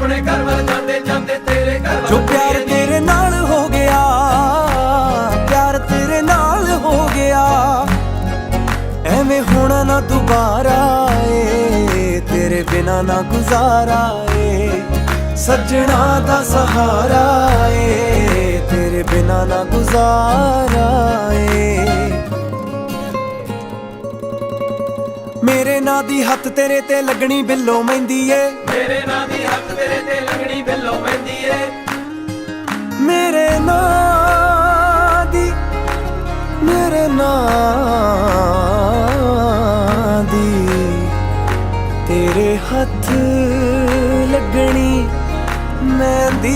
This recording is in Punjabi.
ਆਪਣੇ ਘਰ ਵੱਲ ਜਾਂਦੇ ਜਾਂਦੇ ਤੇਰੇ ਘਰ ਵੱਲ ਜੋ ਪਿਆਰ ਤੇਰੇ ਨਾਲ ਹੋ ਗਿਆ, ਪਿਆਰ ਤੇਰੇ ਨਾਲ ਹੋ ਗਿਆ, ਐਵੇਂ ਹੋਣਾ ਨਾ ਦੁਬਾਰਾ ਏ, ਤੇਰੇ ਬਿਨਾ ਨਾ ਗੁਜ਼ਾਰਾ ਏ, ਸੱਜਣਾ ਦਾ ਸਹਾਰਾ ਏ, ਤੇਰੇ ਬਿਨਾ ਨਾ ਗੁਜ਼ਾਰਾ ਏ। ਮੇਰੇ ਨਾਂ ਦੀ ਹੱਥ ਤੇਰੇ ਤੇ ਲੱਗਣੀ ਬਿੱਲੋ ਮਹਿੰਦੀ ਏ, ਮੇਰੇ ਨਾਂ ਦੀ ਹੱਥ ਤੇਰੇ ਤੇ ਲੱਗਣੀ ਬਿੱਲੋ ਮਹਿੰਦੀ ਏ, ਮੇਰੇ ਨਾਂ ਦੀ, ਮੇਰੇ ਨਾਂ ਦੀ ਤੇਰੇ ਹੱਥ